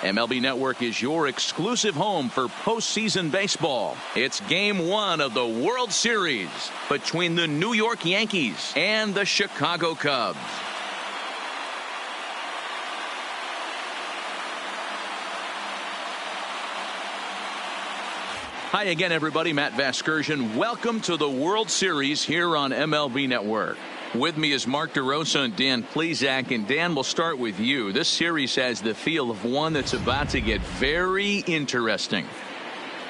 MLB Network is your exclusive home for postseason baseball. It's Game 1 of the World Series between the New York Yankees and the Chicago Cubs. Hi again, everybody. Matt Vasgersian. Welcome to the World Series here on MLB Network. With me is Mark DeRosa and Dan Plesac. And Dan, we'll start with you. This series has the feel of one that's about to get very interesting.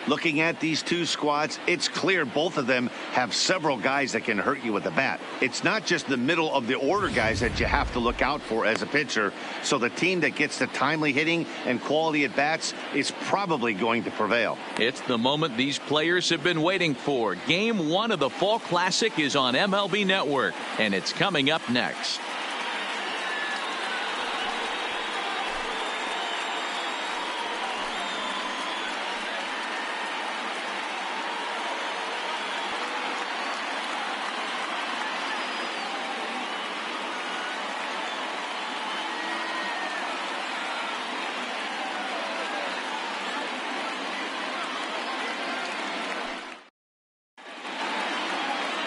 Looking at these two squads, it's clear both of them have several guys that can hurt you with the bat. It's not just the middle of the order guys that you have to look out for as a pitcher. So the team that gets the timely hitting and quality at bats is probably going to prevail. It's the moment these players have been waiting for. Game 1 of the Fall Classic is on MLB Network, and it's coming up next.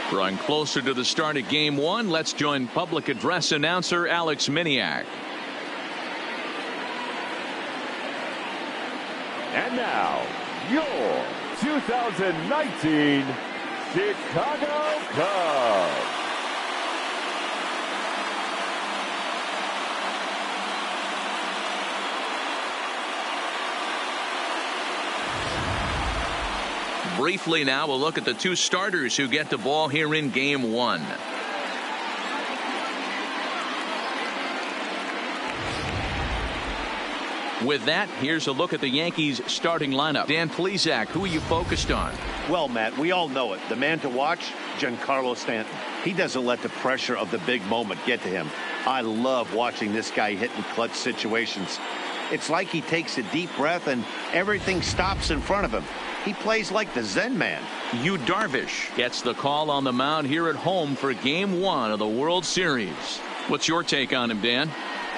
Drawing closer to the start of Game 1, let's join public address announcer Alex Miniak. And now, your 2019 Chicago Cubs. Briefly now, we'll look at the two starters who get the ball here in Game 1. With that, here's a look at the Yankees starting lineup. Dan Plesac, who are you focused on? Well, Matt, we all know it. The man to watch, Giancarlo Stanton. He doesn't let the pressure of the big moment get to him. I love watching this guy hit in clutch situations. It's like he takes a deep breath and everything stops in front of him. He plays like the Zen man. Yu Darvish gets the call on the mound here at home for Game 1 of the World Series. What's your take on him, Dan?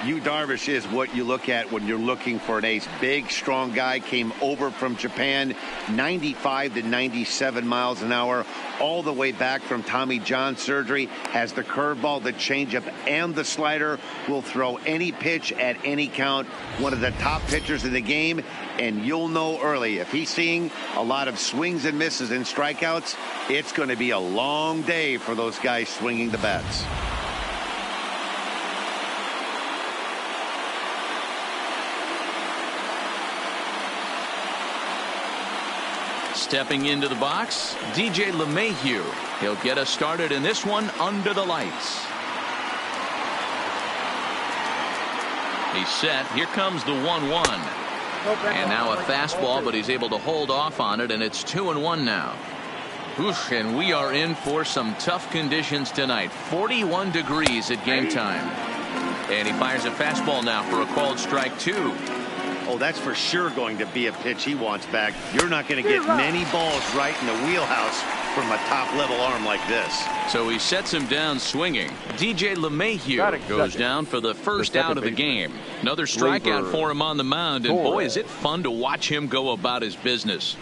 Yu Darvish is what you look at when you're looking for an ace. Big, strong guy, came over from Japan, 95 to 97 miles an hour, all the way back from Tommy John surgery, has the curveball, the changeup, and the slider, will throw any pitch at any count. One of the top pitchers in the game, and you'll know early, if he's seeing a lot of swings and misses and strikeouts, it's going to be a long day for those guys swinging the bats. Stepping into the box, DJ LeMahieu. He'll get us started in this one under the lights. He's set. Here comes the 1-1. And now a fastball, but he's able to hold off on it, and it's 2-1 now. Oof, and we are in for some tough conditions tonight. 41 degrees at game time. And he fires a fastball now for a called strike 2. Oh, that's for sure going to be a pitch he wants back. You're not going to get many balls right in the wheelhouse from a top-level arm like this. So he sets him down swinging. DJ LeMahieu goes down for the first out of the game. Another strikeout for him on the mound, and boy, is it fun to watch him go about his business.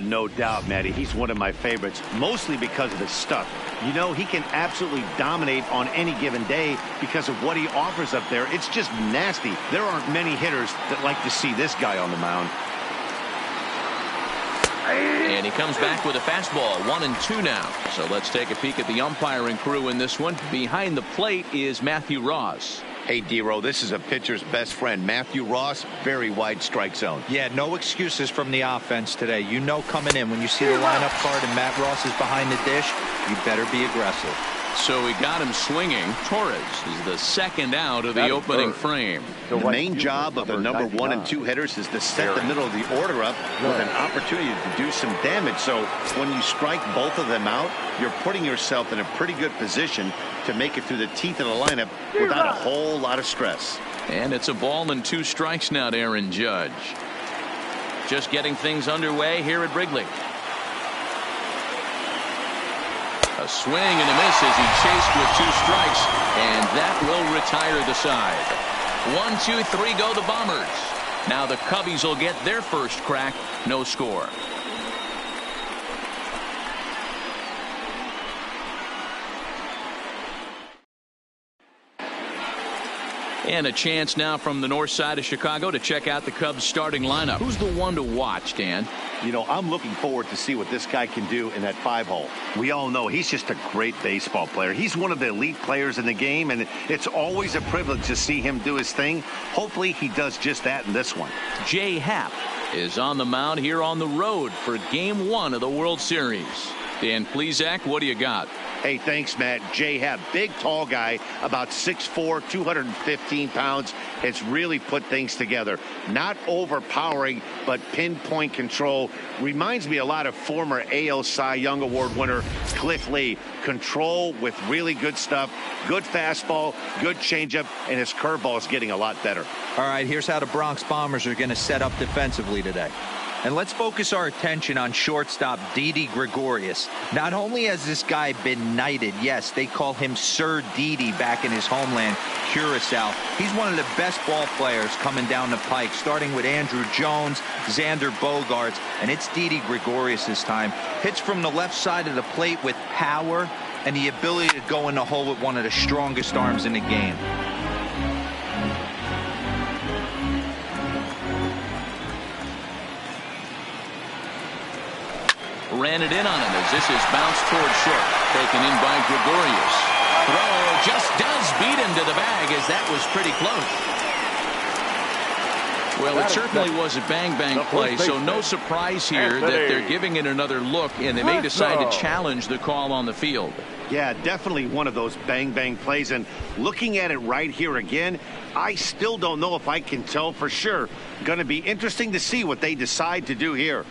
No doubt, Matty. He's one of my favorites, mostly because of his stuff. You know, he can absolutely dominate on any given day because of what he offers up there. It's just nasty. There aren't many hitters that like to see this guy on the mound. And he comes back with a fastball, 1-2 now. So let's take a peek at the umpiring crew in this one. Behind the plate is Matthew Ross. Hey, D-Row, this is a pitcher's best friend, Matthew Ross. Very wide strike zone. Yeah, no excuses from the offense today. You know, coming in, when you see the lineup card and Matt Ross is behind the dish, you better be aggressive. So he got him swinging. Torres is the second out of the opening frame. The main job of the number 1 and 2 hitters is to set the middle of the order up with an opportunity to do some damage. So when you strike both of them out, you're putting yourself in a pretty good position to make it through the teeth of the lineup without a whole lot of stress. And it's a ball and 2 strikes now to Aaron Judge. Just getting things underway here at Wrigley. A swing and a miss as he chased with 2 strikes, and that will retire the side. 1, 2, 3 go the Bombers. Now the Cubbies will get their first crack. No score. And a chance now from the north side of Chicago to check out the Cubs starting lineup. Who's the one to watch, Dan? You know, I'm looking forward to see what this guy can do in that 5-hole. We all know he's just a great baseball player. He's one of the elite players in the game, and it's always a privilege to see him do his thing. Hopefully he does just that in this one. Jay Happ is on the mound here on the road for Game 1 of the World Series. Dan Plesac, what do you got? Hey, thanks, Matt. Jay Happ, big, tall guy, about 6'4", 215 pounds, has really put things together. Not overpowering, but pinpoint control. Reminds me a lot of former AL Cy Young Award winner Cliff Lee. Control with really good stuff, good fastball, good changeup, and his curveball is getting a lot better. All right, here's how the Bronx Bombers are going to set up defensively today. And let's focus our attention on shortstop Didi Gregorius. Not only has this guy been knighted, yes, they call him Sir Didi back in his homeland, Curacao. He's one of the best ball players coming down the pike, starting with Andrew Jones, Xander Bogaerts, and it's Didi Gregorius this time. Hits from the left side of the plate with power and the ability to go in the hole with one of the strongest arms in the game. Ran it in on him as this is bounced towards short. Taken in by Gregorius. Throw just does beat him to the bag as that was pretty close. Well, it certainly was a bang-bang play, so no surprise here that they're giving it another look, and they may decide to challenge the call on the field. Yeah, definitely one of those bang-bang plays, and looking at it right here again, I still don't know if I can tell for sure. Going to be interesting to see what they decide to do here.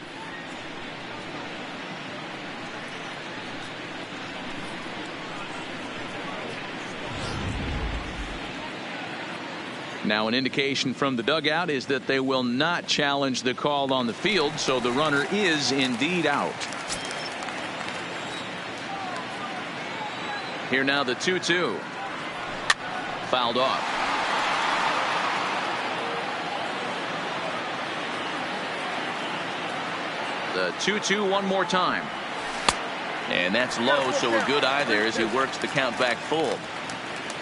Now an indication from the dugout is that they will not challenge the call on the field, so the runner is indeed out. Here now the 2-2. Fouled off. The 2-2 one more time. And that's low, so a good eye there as he works the count back full.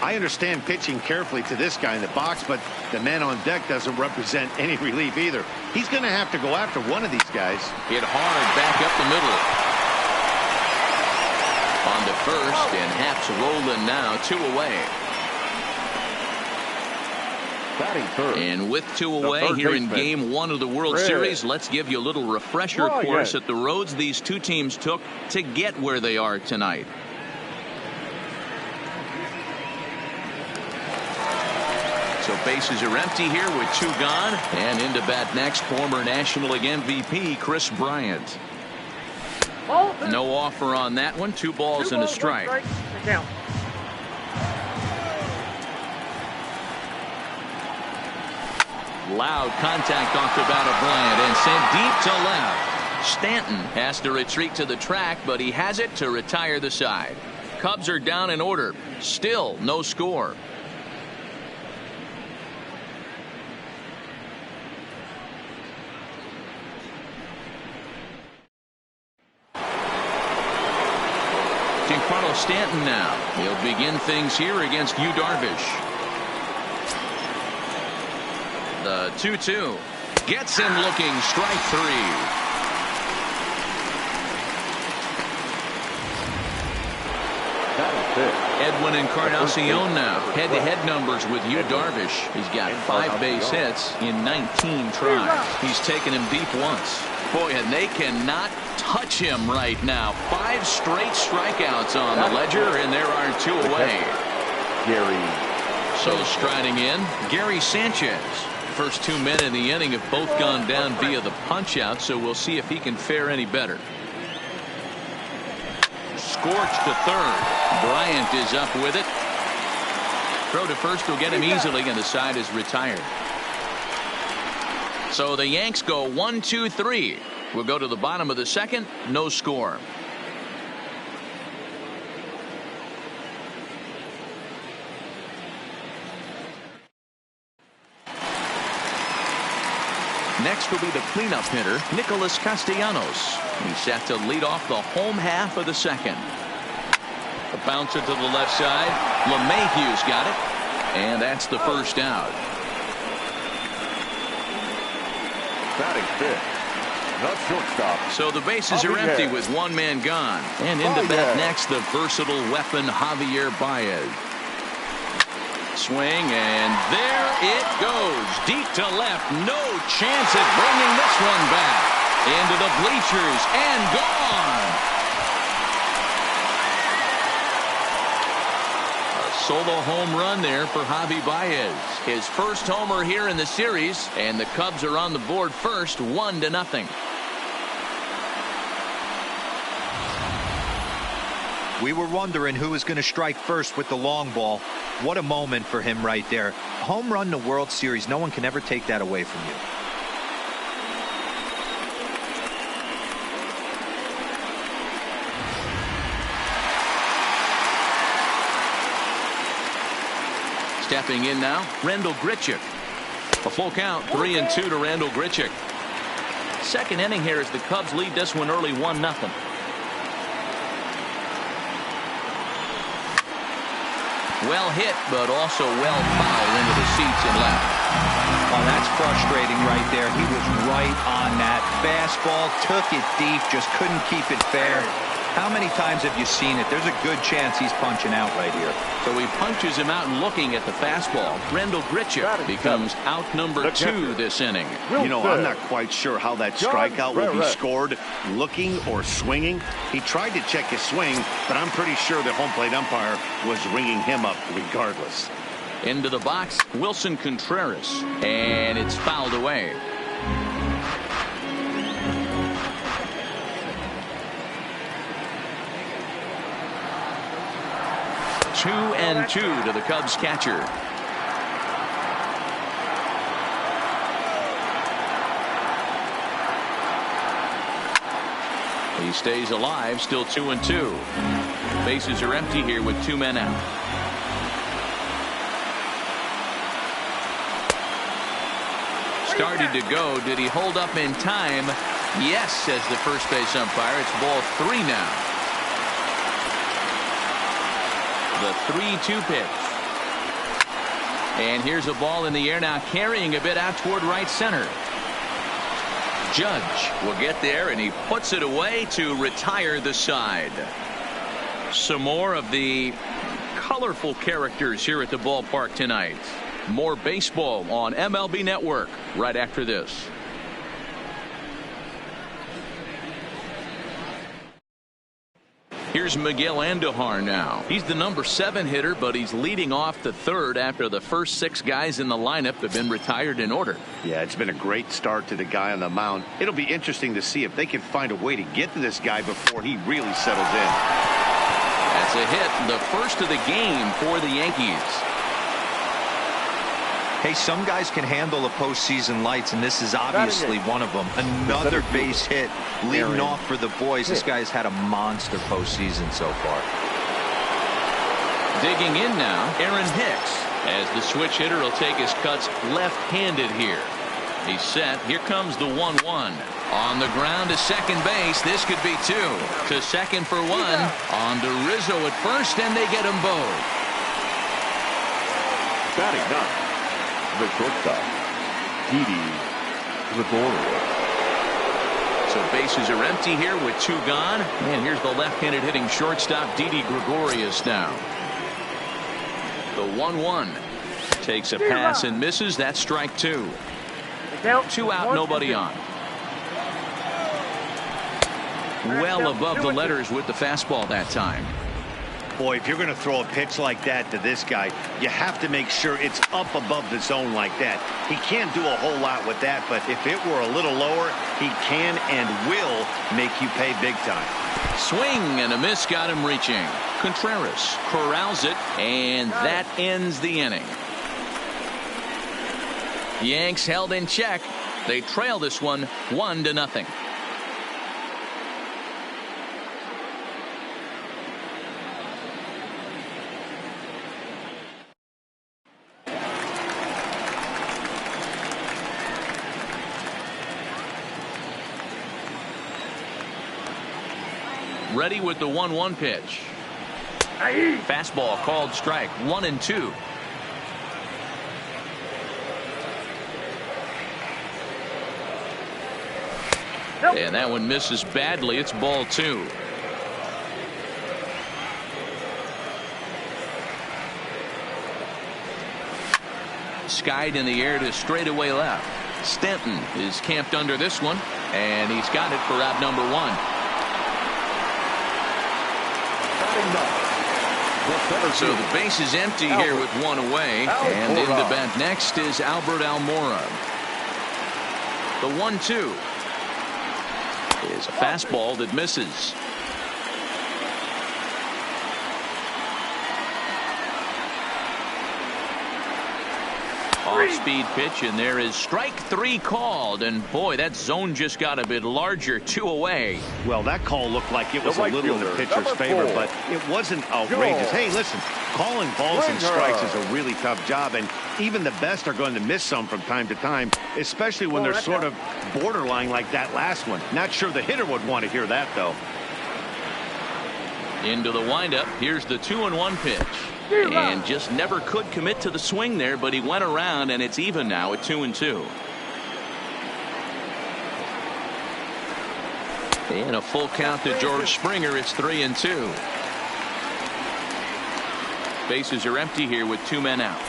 I understand pitching carefully to this guy in the box, but the man on deck doesn't represent any relief either. He's going to have to go after one of these guys. Hit hard back up the middle. On to first, and Happ's rolling now, 2 away. And with 2 away here in Game 1 of the World Series, let's give you a little refresher course at the roads these two teams took to get where they are tonight. So bases are empty here with 2 gone, and into bat next, former National League MVP Chris Bryant. No offer on that one. 2 balls and a strike. Loud contact off the bat of Bryant and sent deep to left. Stanton has to retreat to the track, but he has it to retire the side. Cubs are down in order. Still no score. Giancarlo Stanton now. He'll begin things here against Yu Darvish. The 2-2 gets him looking, strike 3. Edwin Encarnacion now head-to-head numbers with Yu Darvish. He's got 5 base hits in 19 tries. He's taken him deep once. Boy, and they cannot touch him right now. 5 straight strikeouts on the ledger, and there are 2 away. So striding in, Gary Sanchez. First 2 men in the inning have both gone down via the punch-out, so we'll see if he can fare any better. Scorched to third. Bryant is up with it. Throw to first will get him easily, and the side is retired. So the Yanks go 1-2-3. We'll go to the bottom of the second. No score. Next will be the cleanup hitter, Nicholas Castellanos. He's set to lead off the home half of the second. A bouncer to the left side. LeMahieu's got it. And that's the first out. Batting fifth, the shortstop. So the bases are empty with one man gone. And into bat next, the versatile weapon, Javier Baez. Swing, and there it goes. Deep to left. No chance at bringing this one back. Into the bleachers and gone. Solo home run there for Javi Baez. His first homer here in the series, and the Cubs are on the board first, 1-0. We were wondering who was going to strike first with the long ball. What a moment for him right there. Home run to World Series. No one can ever take that away from you. Stepping in now, Randall Grichuk. A full count, 3-2 to Randall Grichuk. Second inning here as the Cubs lead this one early, 1-0. Well hit, but also well fouled into the seats and left. Oh, that's frustrating right there. He was right on that. Fastball, took it deep, just couldn't keep it fair. How many times have you seen it? There's a good chance he's punching out right here. So he punches him out and looking at the fastball. Randall Grichuk becomes out number 2 this inning. You know, I'm not quite sure how that strikeout will be scored, looking or swinging. He tried to check his swing, but I'm pretty sure the home plate umpire was ringing him up regardless. Into the box, Wilson Contreras, and it's fouled away. 2-2 to the Cubs catcher. He stays alive, still 2-2. Bases are empty here with 2 men out. Started to go. Did he hold up in time? Yes, says the first base umpire. It's ball 3 now. The 3-2 pitch. And here's a ball in the air now, carrying a bit out toward right center. Judge will get there, and he puts it away to retire the side. Some more of the colorful characters here at the ballpark tonight. More baseball on MLB Network right after this. Here's Miguel Andujar now. He's the number 7 hitter, but he's leading off the third after the first 6 guys in the lineup have been retired in order. Yeah, it's been a great start to the guy on the mound. It'll be interesting to see if they can find a way to get to this guy before he really settles in. That's a hit, the first of the game for the Yankees. Hey, some guys can handle the postseason lights, and this is obviously one of them. Another base hit leading off for the boys. This guy's had a monster postseason so far. Digging in now, Aaron Hicks, as the switch hitter will take his cuts left-handed here. He's set. Here comes the 1-1. On the ground to second base. This could be 2. To second for 1. On to Rizzo at first, and they get them both. Batting ninth, the shortstop, Didi Gregorius. So bases are empty here with 2 gone. And here's the left-handed hitting shortstop, Didi Gregorius now. The 1-1 takes a pass and misses. That's strike 2. 2 out, nobody on. Well above the letters with the fastball that time. Boy, if you're going to throw a pitch like that to this guy, you have to make sure it's up above the zone like that. He can't do a whole lot with that, but if it were a little lower, he can and will make you pay big time. Swing and a miss got him reaching. Contreras corrals it, and that ends the inning. Yanks held in check. They trail this one 1-0. Ready with the 1-1 pitch. Fastball called strike. 1-2. And that one misses badly. It's ball 2. Skied in the air to straightaway left. Stanton is camped under this one, and he's got it for out number 1. So the base is empty here with 1 away, and in the bat next is Albert Almora. The 1-2 is a fastball that misses. Off-speed pitch, and there is strike 3 called, and boy, that zone just got a bit larger. 2 away. Well, that call looked like it was a little in the pitcher's favor, but it wasn't outrageous. Hey, listen, calling balls and strikes is a really tough job, and even the best are going to miss some from time to time, especially when they're sort of borderline like that last one. Not sure the hitter would want to hear that, though. Into the windup. Here's the 2-1 pitch. And just never could commit to the swing there, but he went around, and it's even now at 2-2. And a full count to George Springer. It's 3-2. Bases are empty here with 2 men out.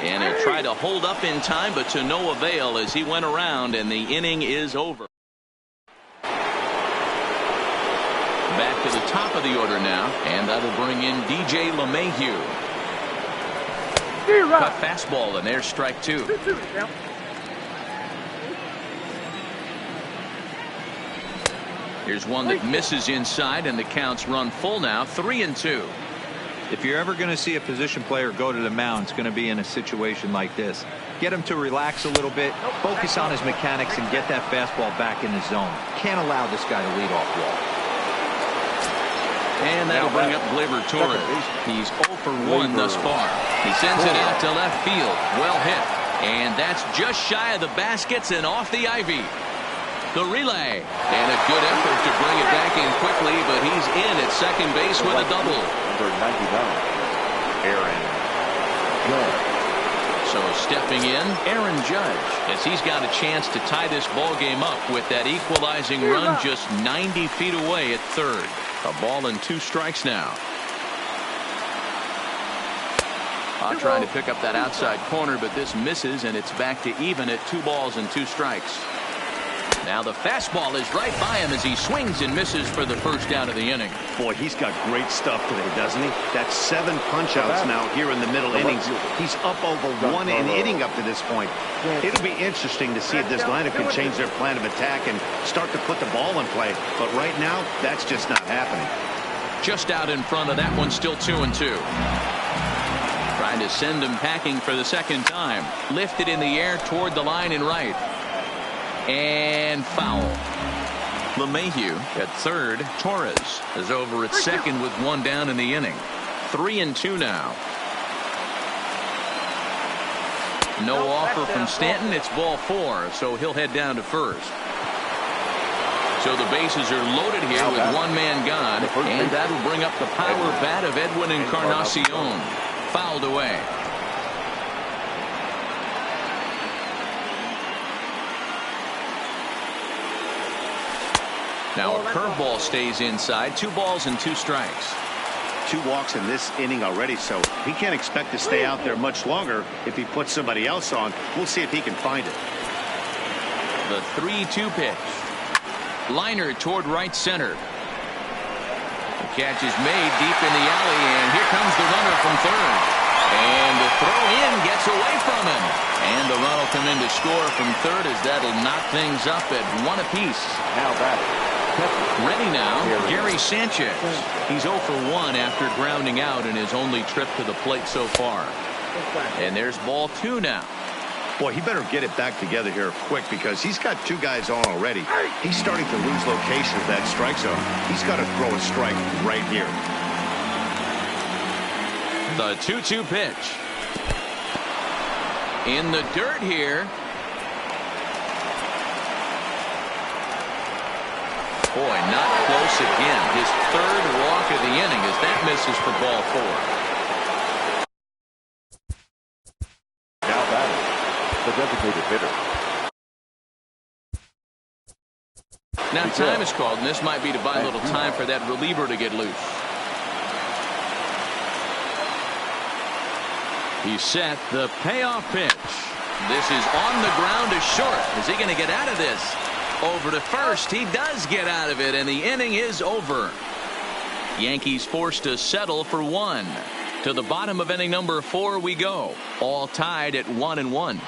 And he'll try to hold up in time, but to no avail as he went around, and the inning is over. Back to the top of the order now, and that'll bring in DJ LeMahieu. Cut fastball, and there's strike 2. Here's one that misses inside, and the counts run full now. 3-2. If you're ever going to see a position player go to the mound, it's going to be in a situation like this. Get him to relax a little bit, focus on his mechanics, and get that fastball back in the zone. Can't allow this guy to lead off wall. And that'll bring up Gleyber Torres. He's 0 for 1 thus far. He sends it out to left field. Well hit. And that's just shy of the baskets and off the ivy. The relay. And a good effort to bring it back in quickly, but he's in at second base with a double. Aaron Judge. So stepping in, Aaron Judge, as he's got a chance to tie this ball game up with that equalizing run just 90 feet away at third. A ball and 2 strikes now. Trying to pick up that outside corner, but this misses, and it's back to even at 2 balls and 2 strikes. Now the fastball is right by him as he swings and misses for the first out of the inning. Boy, he's got great stuff today, doesn't he? That's 7 punch-outs now here in the middle innings. He's up over 1 inning up to this point. It'll be interesting to see if this lineup can change their plan of attack and start to put the ball in play. But right now, that's just not happening. Just out in front of that one, still 2-2. Trying to send him packing for the second time. Lifted in the air toward the line and right. And foul. LeMahieu at third. Torres is over at second with 1 down in the inning. 3-2 now. No offer from Stanton. It's ball 4, so he'll head down to first. So the bases are loaded here with 1 man gone, and that'll bring up the power bat of Edwin Encarnacion. Fouled away. Now a curveball stays inside. 2 balls and 2 strikes. 2 walks in this inning already, so he can't expect to stay out there much longer if he puts somebody else on. We'll see if he can find it. The 3-2 pitch. Liner toward right center. The catch is made deep in the alley, and here comes the runner from third. And the throw in gets away from him. And the run will come in to score from third as that'll knock things up at 1 apiece. Now back. Ready now, Gary Sanchez. He's 0 for 1 after grounding out in his only trip to the plate so far. And there's ball 2 now. Boy, he better get it back together here quick because he's got 2 guys on already. He's starting to lose location of that strike zone. He's got to throw a strike right here. The 2-2 pitch. In the dirt here. Boy, not close again. His third walk of the inning as that misses for ball 4. Now batting, the designated hitter. Now time is called, and this might be to buy a little time for that reliever to get loose. He's set. The payoff pitch. This is on the ground to short. Is he going to get out of this? Over to first. He does get out of it, and the inning is over. Yankees forced to settle for 1. To the bottom of inning number 4 we go. All tied at 1-1.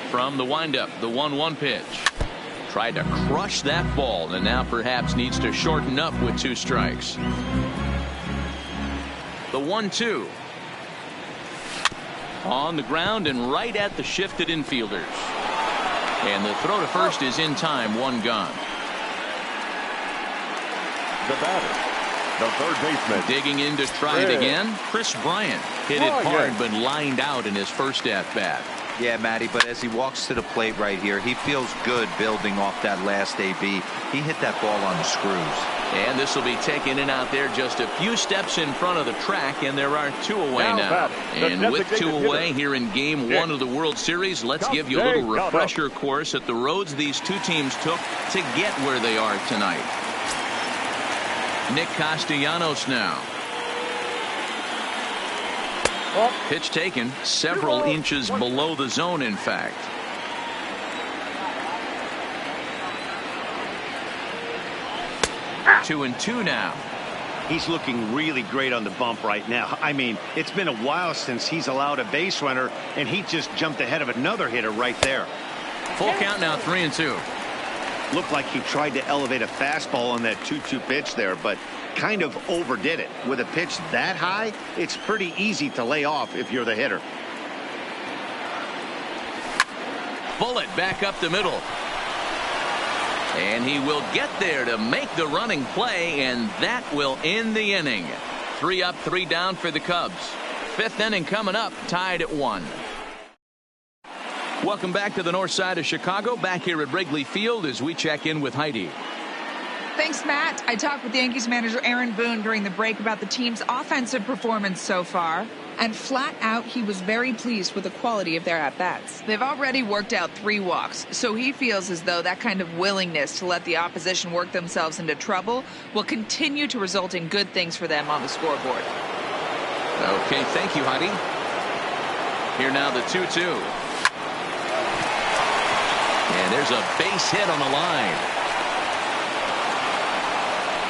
From the windup, the 1-1 pitch. Tried to crush that ball, and now perhaps needs to shorten up with 2 strikes. The 1-2. On the ground and right at the shifted infielders. And the throw to first is in time, 1 gone. The batter, the third baseman. Digging in to try it again. Chris Bryant hit it hard but lined out in his first at bat. Yeah, Matty, but as he walks to the plate right here, he feels good building off that last AB. He hit that ball on the screws. And this will be taken in out there just a few steps in front of the track, and there are 2 away now. And with 2 away here in Game 1 of the World Series, let's give you a little refresher course at the roads these 2 teams took to get where they are tonight. Nick Castellanos now. Pitch taken several inches below the zone, in fact. Two and two now. He's looking really great on the bump right now. I mean, it's been a while since he's allowed a base runner, and he just jumped ahead of another hitter right there. Full count now, 3-2. Looked like he tried to elevate a fastball on that 2-2 pitch there, but kind of overdid it. With a pitch that high, it's pretty easy to lay off if you're the hitter. Bullet back up the middle. And he will get there to make the running play, and that will end the inning. 3 up, 3 down for the Cubs. 5th inning coming up, tied at 1. Welcome back to the north side of Chicago, back here at Wrigley Field as we check in with Heidi. Thanks, Matt. I talked with Yankees manager Aaron Boone during the break about the team's offensive performance so far. And flat out, he was very pleased with the quality of their at-bats. They've already worked out 3 walks, so he feels as though that kind of willingness to let the opposition work themselves into trouble will continue to result in good things for them on the scoreboard. Okay, thank you, Heidi. Here now the 2-2. And there's a base hit on the line.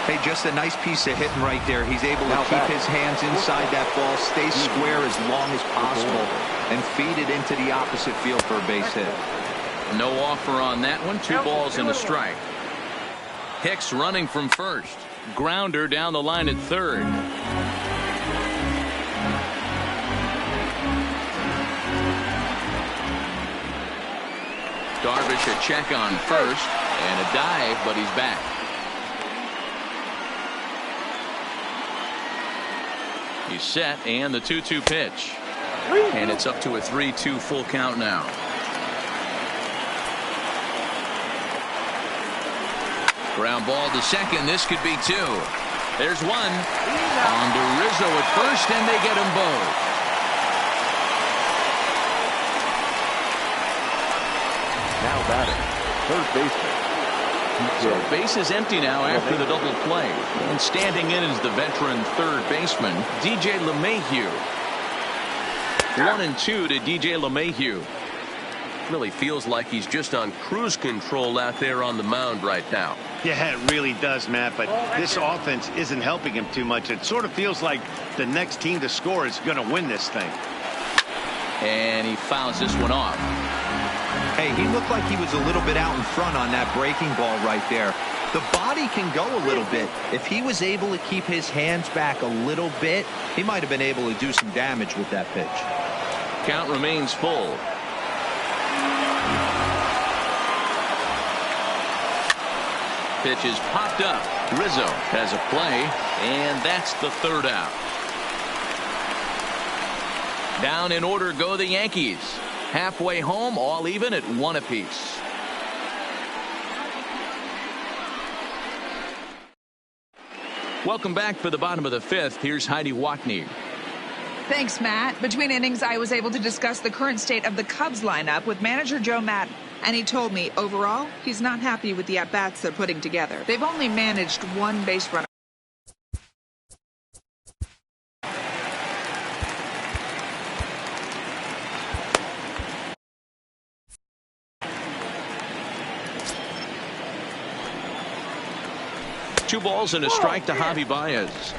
Hey, just a nice piece of hitting right there. He's able to keep his hands inside that ball, stay square as long as possible, and feed it into the opposite field for a base hit. No offer on that one. 2 balls and a strike. Hicks running from first. Grounder down the line at third. Darvish a check on first and a dive, but he's back. He's set, and the 2-2 pitch. And it's up to a 3-2 full count now. Ground ball to second. This could be 2. There's 1. On to Rizzo at first, and they get them both. Now batting, third baseman. So base is empty now after the double play. And standing in is the veteran third baseman, DJ LeMahieu. 1-2 to DJ LeMahieu. Really feels like he's just on cruise control out there on the mound right now. Yeah, it really does, Matt, but this offense isn't helping him too much. It sort of feels like the next team to score is going to win this thing. And he fouls this one off. Hey, he looked like he was a little bit out in front on that breaking ball right there. The body can go a little bit. If he was able to keep his hands back a little bit, he might have been able to do some damage with that pitch. Count remains full. pitch is popped up. Rizzo has a play, and that's the third out. Down in order go the Yankees. Halfway home, all even at 1 apiece. Welcome back for the bottom of the 5th. Here's Heidi Watney. Thanks, Matt. Between innings, I was able to discuss the current state of the Cubs lineup with manager Joe Madden. And he told me, overall, he's not happy with the at-bats they're putting together. They've only managed 1 base runner. Two balls and a strike to Javi Baez.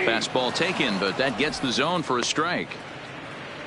Fastball taken, but that gets the zone for a strike.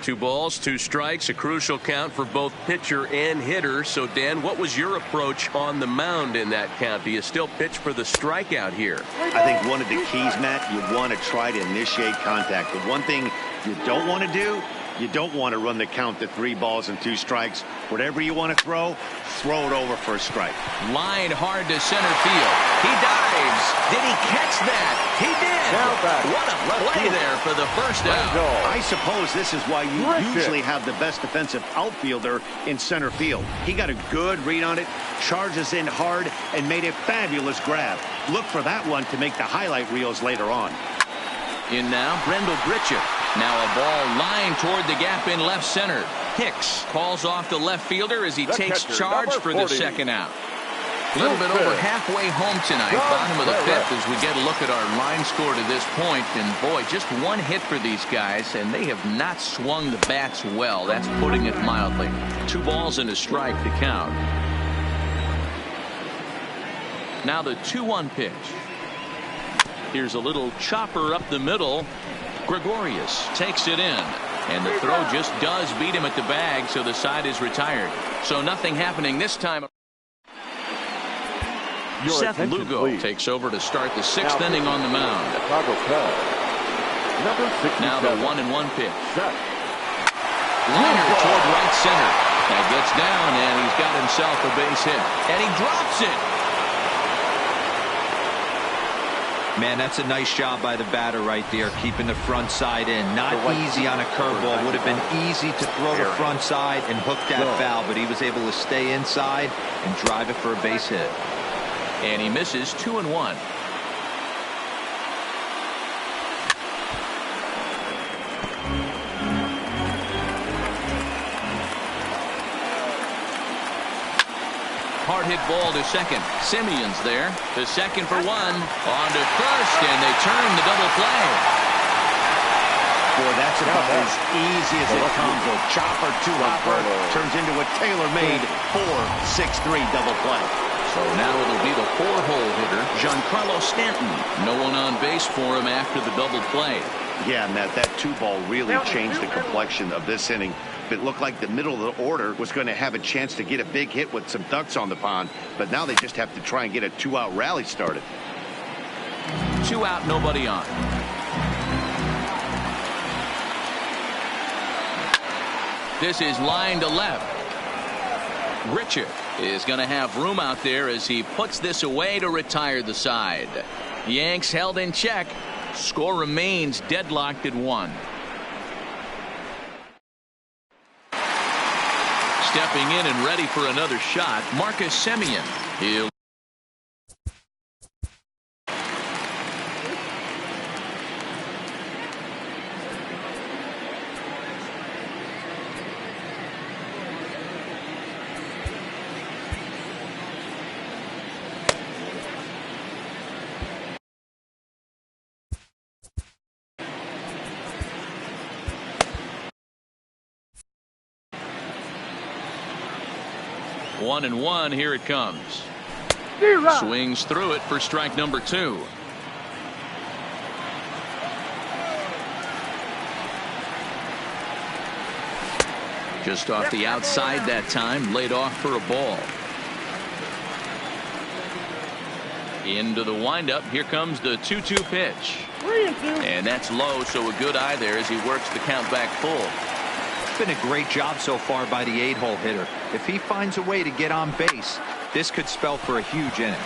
2 balls, 2 strikes, a crucial count for both pitcher and hitter. So, Dan, what was your approach on the mound in that count? Do you still pitch for the strikeout here? I think one of the keys, Matt, you want to try to initiate contact. The one thing you don't want to do, you don't want to run the count to 3 balls and 2 strikes. Whatever you want to throw it over for a strike. Line hard to center field. He dives. Did he catch that? He did. What a play there for the first out. I suppose this is why you usually have the best defensive outfielder in center field. He got a good read on it, charges in hard, and made a fabulous grab. Look for that one to make the highlight reels later on. In now, Brendel Gritchuk. Now a ball lined toward the gap in left center. Hicks calls off the left fielder as he takes charge for the second out. A little bit over halfway home tonight, bottom of the 5th, as we get a look at our line score to this point. And boy, just 1 hit for these guys, and they have not swung the bats well. That's putting it mildly. 2 balls and a strike to count. Now the 2-1 pitch. Here's a little chopper up the middle. Gregorius takes it in, and the throw just does beat him at the bag, so the side is retired. So nothing happening this time. Seth Lugo takes over to start the 6th inning on the mound. Now the 1-1 pitch. Liner toward right center. That gets down, and he's got himself a base hit, and he drops it. Man, that's a nice job by the batter right there, keeping the front side in. Not easy on a curveball. Would have been easy to throw the front side and hook that foul, but he was able to stay inside and drive it for a base hit. And he misses 2-1. Hard hit ball to second. Simeon's there. The second for 1. On to first, and they turn the double play. Boy, that's about as easy as it comes. A chopper to hopper turns into a tailor-made 4-6-3 double play. So now it'll be the 4-hole hitter, Giancarlo Stanton. No one on base for him after the double play. Yeah, Matt, that 2-ball really changed the complexion of this inning. It looked like the middle of the order was going to have a chance to get a big hit with some ducks on the pond, but now they just have to try and get a 2-out rally started. 2 out, nobody on. This is line to left. Gritchuk is going to have room out there as he puts this away to retire the side. Yanks held in check. Score remains deadlocked at 1. Stepping in and ready for another shot, Marcus Semien. He'll One and one. Here it comes. Swings through it for strike number 2. Just off the outside that time, laid off for a ball. Into the windup. Here comes the 2-2 pitch. And that's low, so a good eye there as he works the count back full. It's been a great job so far by the 8-hole hitter. If he finds a way to get on base, this could spell for a huge inning.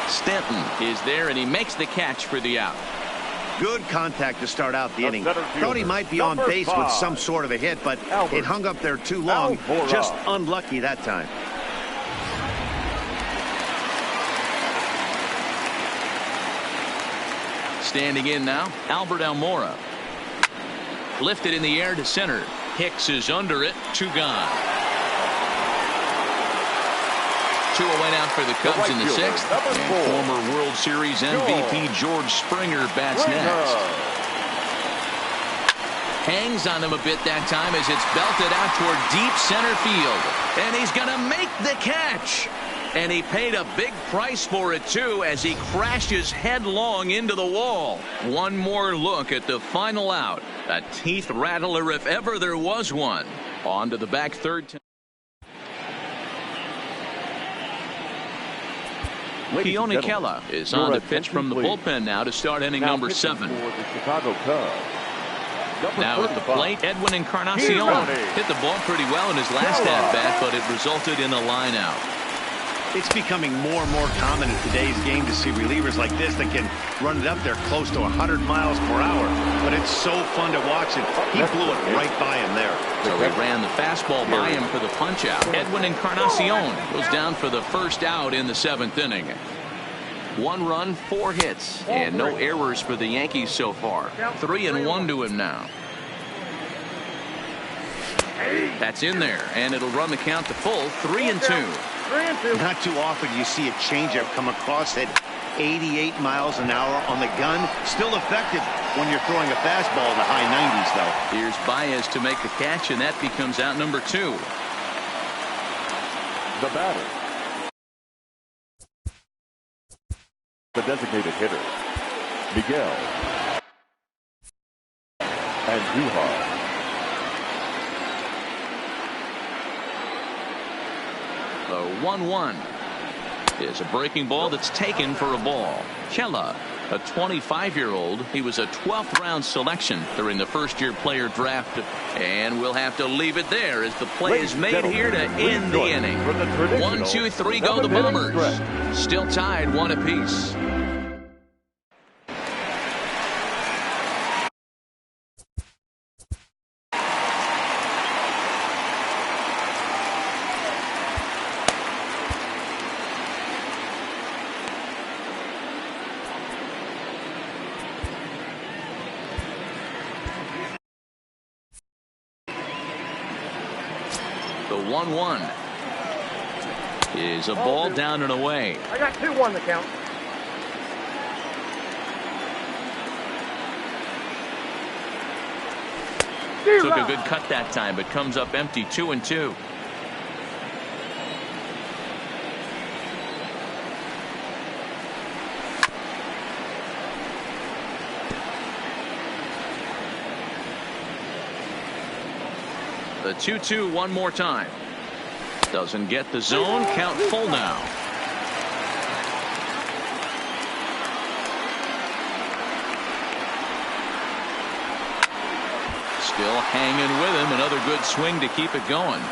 Stanton is there, and he makes the catch for the out. Good contact to start out the inning. Thought he might be on base with some sort of a hit, but it hung up there too long. Just unlucky that time. Standing in now, Albert Almora. Lifted in the air to center. Hicks is under it. 2 gone. 2 away now for the Cubs in the 6th. And former World Series MVP George Springer bats next. Hangs on him a bit that time as it's belted out toward deep center field. And he's going to make the catch. And he paid a big price for it, too, as he crashes headlong into the wall. One more look at the final out. A teeth rattler if ever there was one. On to the back third. Keone Kela is on to pitch from the bullpen now to start inning number 7. For the Chicago Cubs. Now at the plate, Edwin Encarnacion hit the ball pretty well in his last at-bat, but it resulted in a line out. It's becoming more and more common in today's game to see relievers like this that can run it up there close to 100 miles per hour. But it's so fun to watch it. He blew it right by him there. So he ran the fastball by him for the punch-out. Edwin Encarnacion goes down for the first out in the 7th inning. 1 run, 4 hits, and no errors for the Yankees so far. 3-1 to him now. That's in there, and it'll run the count to full. 3-2. Not too often you see a changeup come across at 88 miles an hour on the gun. Still effective when you're throwing a fastball in the high 90s, though. Here's Baez to make the catch, and that becomes out number 2. The batter. The designated hitter, Miguel Andujar. The 1-1 is a breaking ball that's taken for a ball. Kela, a 25-year-old. He was a 12th round selection during the first-year player draft, and we'll have to leave it there as the play is made here to end the inning. 1, 2, 3 go the Bombers. Still tied 1 apiece. The 1-1 is a ball down and away. I got 2-1 the count. Took a good cut that time, but comes up empty. 2-2. The 2-2 one more time. Doesn't get the zone. Count full now. Still hanging with him. Another good swing to keep it going.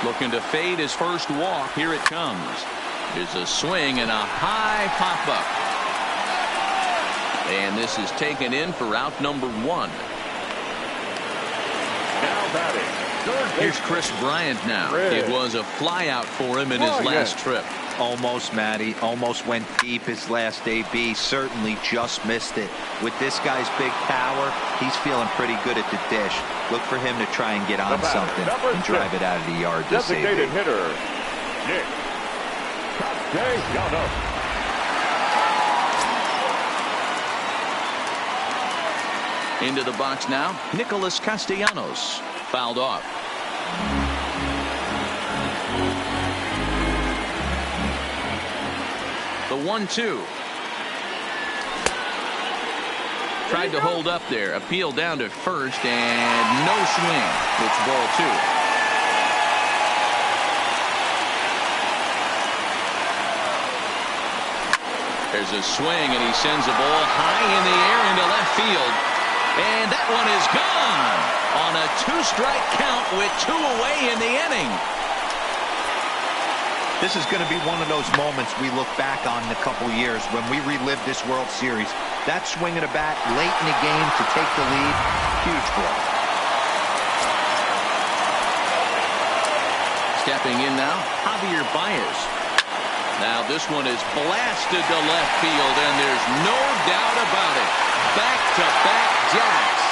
Looking to fade his first walk. Here it comes. There's a swing and a high pop-up. And this is taken in for out number 1. Now batting. Here's Chris Bryant now. It was a fly out for him in his last trip. Almost, Matty. Almost went deep his last AB. Certainly just missed it. With this guy's big power, he's feeling pretty good at the dish. Look for him to try and get on something and drive it out of the yard this AB. Designated hitter, Nick Castellanos. Into the box now, Nicholas Castellanos. Fouled off. The 1-2. Tried to hold up there. Appeal down to first, and no swing. It's ball 2. There's a swing, and he sends the ball high in the air into left field. And that one is gone on a 2-strike count with 2 away in the inning. This is going to be one of those moments we look back on in a couple years when we relive this World Series. That swing of the bat late in the game to take the lead, huge blow. Stepping in now, Javier Baez. Now this one is blasted to left field, and there's no doubt about it. Back-to-back jacks.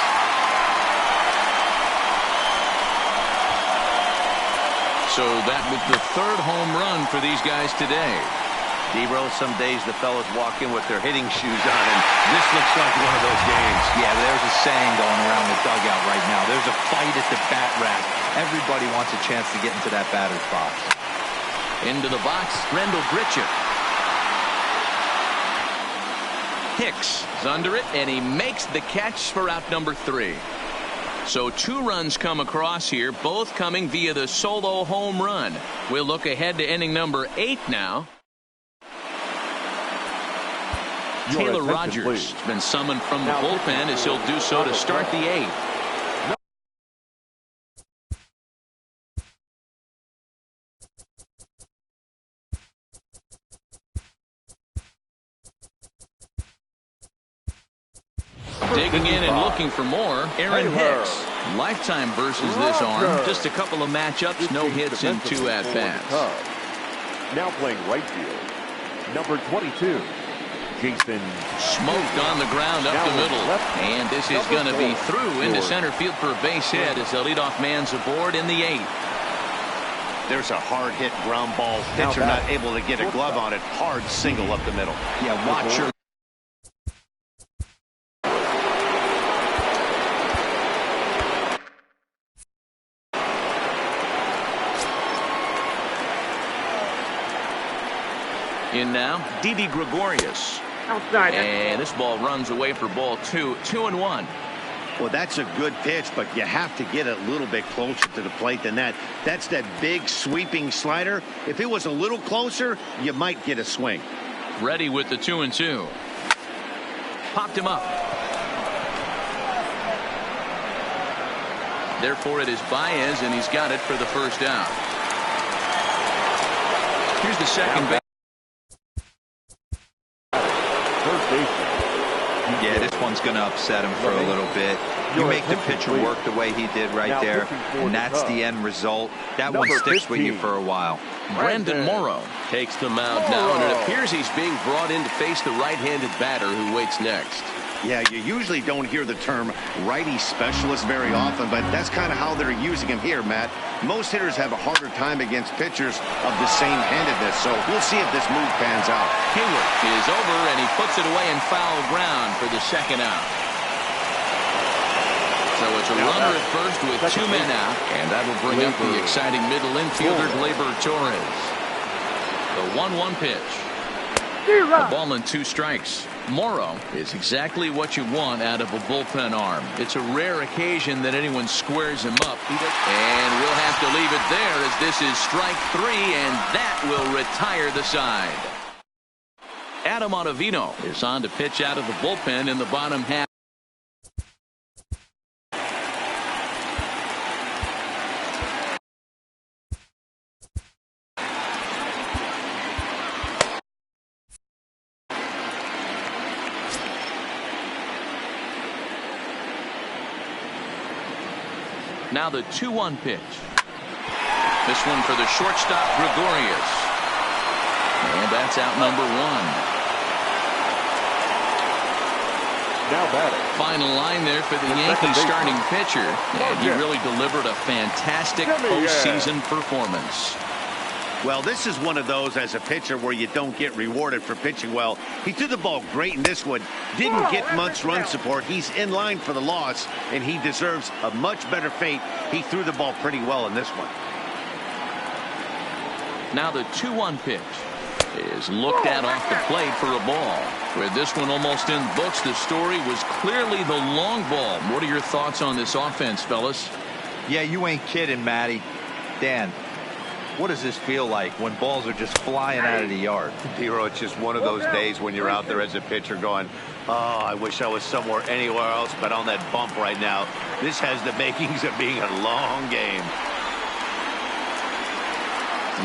So that was the 3rd home run for these guys today. D-Rose, some days the fellas walk in with their hitting shoes on, and this looks like one of those games. Yeah, there's a saying going around the dugout right now. There's a fight at the bat rack. Everybody wants a chance to get into that batter's box. Into the box, Rendell Gritcher. Hicks is under it, and he makes the catch for out number 3. So 2 runs come across here, both coming via the solo home run. We'll look ahead to inning number 8 now. Taylor Rogers has been summoned from the bullpen as he'll do so to start the 8th. Digging in and looking for more, Aaron Hicks. Lifetime versus this arm. Just a couple of matchups, no hits in 2 at-bats. Now playing right field, number 22, Jason. Smoked on the ground up the middle. And this is going to be through into center field for a base hit as the leadoff man's aboard in the 8th. There's a hard hit ground ball. Pitcher not able to get a glove on it. Hard single up the middle. Yeah, watch your. In now, Didi Gregorius. Outside. And this ball runs away for ball 2. 2-1. Well, that's a good pitch, but you have to get a little bit closer to the plate than that. That's that big sweeping slider. If it was a little closer, you might get a swing. Ready with the 2-2. Popped him up. Therefore, it is Baez, and he's got it for the first out. Here's the second base. Yeah, this one's going to upset him for a little bit. You make the pitcher work the way he did right there, and that's the end result. That one sticks with you for a while. Brandon Morrow takes the mound now, and it appears he's being brought in to face the right-handed batter who waits next. Yeah, you usually don't hear the term righty specialist very often, but that's kind of how they're using him here, Matt. Most hitters have a harder time against pitchers of the same handedness, so we'll see if this move pans out. Hayward is over, and he puts it away in foul ground for the second out. So it's a runner at first with 2 men out, and that'll bring up the exciting middle infielder, Gleyber Torres. The 1-1 pitch. A ball and 2 strikes. Morrow is exactly what you want out of a bullpen arm. It's a rare occasion that anyone squares him up. And we'll have to leave it there as this is strike 3, and that will retire the side. Adam Ottavino is on to pitch out of the bullpen in the bottom half. Now the 2-1 pitch. This one for the shortstop, Gregorius. And that's out number 1. Now batting. Final line there for the Yankees starting pitcher. And he really delivered a fantastic postseason performance. Well, this is one of those as a pitcher where you don't get rewarded for pitching well. He threw the ball great in this one. Didn't get much run support. He's in line for the loss, and he deserves a much better fate. He threw the ball pretty well in this one. Now the 2-1 pitch is looked at off the plate for a ball. With this one almost in the books, the story was clearly the long ball. What are your thoughts on this offense, fellas? Yeah, you ain't kidding, Matty. Dan. What does this feel like when balls are just flying out of the yard? Hero, it's just one of those days when you're out there as a pitcher going, oh, I wish I was anywhere else but on that bump right now. This has the makings of being a long game.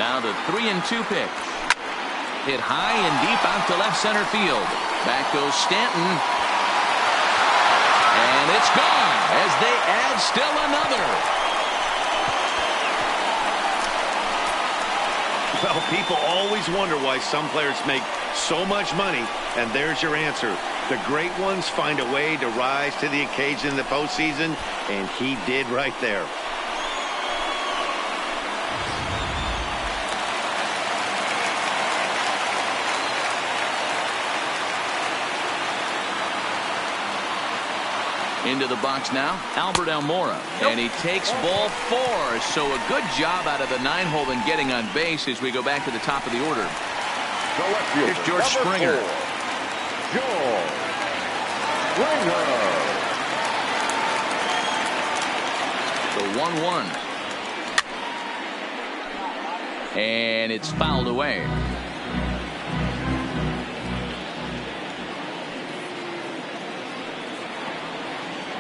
Now the 3-2 pitch. Hit high and deep out to left center field. Back goes Stanton. And it's gone as they add still another. Well, people always wonder why some players make so much money, and there's your answer. The great ones find a way to rise to the occasion in the postseason, and he did right there. Into the box now, Albert Almora. And he takes ball 4. So a good job out of the 9-hole in getting on base as we go back to the top of the order. Here's George Springer. George Springer. The 1-1. And it's fouled away.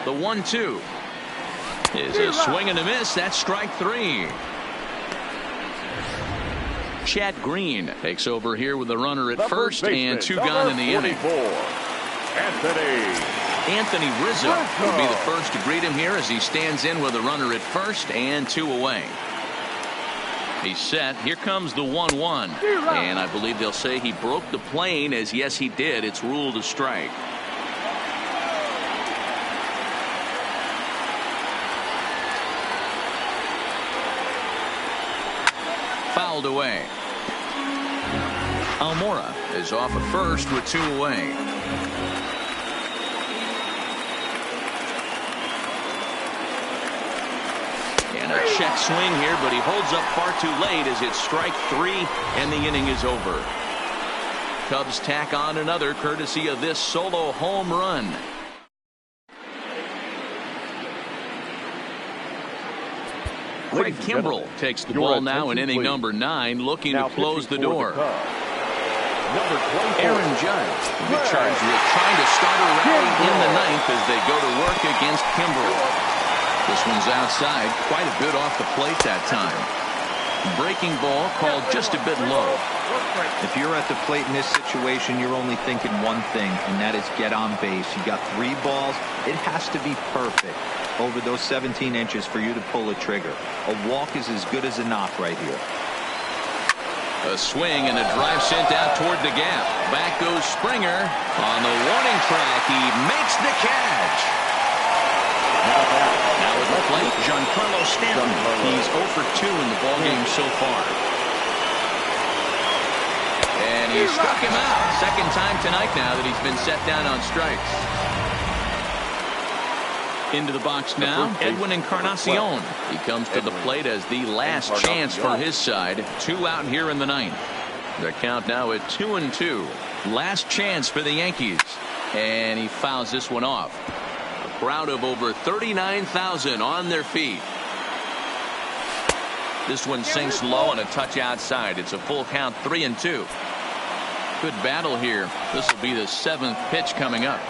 The 1-2 is a swing and a miss. That's strike 3. Chad Green takes over here with a runner at first and 2 gone in the inning. Anthony Rizzo will be the first to greet him here as he stands in with a runner at first and 2 away. He's set. Here comes the 1-1. And I believe they'll say he broke the plane, as yes he did. It's ruled a strike. Fouled away. Almora is off at first with 2 away. And a check swing here, but he holds up far too late as it's strike 3 and the inning is over. Cubs tack on another courtesy of this solo home run. Craig Kimbrell takes the ball now in inning number 9, looking to close the door. Aaron Judge will be charged with trying to start a rally in the 9th as they go to work against Kimbrell. This one's outside, quite a bit off the plate that time. Breaking ball called just a bit low. If you're at the plate in this situation, you're only thinking one thing, and that is get on base. You got 3 balls. It has to be perfect over those 17 inches for you to pull a trigger. A walk is as good as a knock right here. A swing and a drive sent out toward the gap. Back goes Springer on the warning track. He makes the catch. Now at the plate, Giancarlo Stanton. He's 0 for 2 in the ballgame so far. And he struck him out. Second time tonight now that he's been set down on strikes. Into the box now, Edwin Encarnacion. He comes to the plate as the last chance for his side. 2 out here in the 9th. The count now at 2-2. Last chance for the Yankees. And he fouls this one off. A crowd of over 39,000 on their feet. This one sinks low and a touch outside. It's a full count, 3-2. Good battle here. This will be the 7th pitch coming up.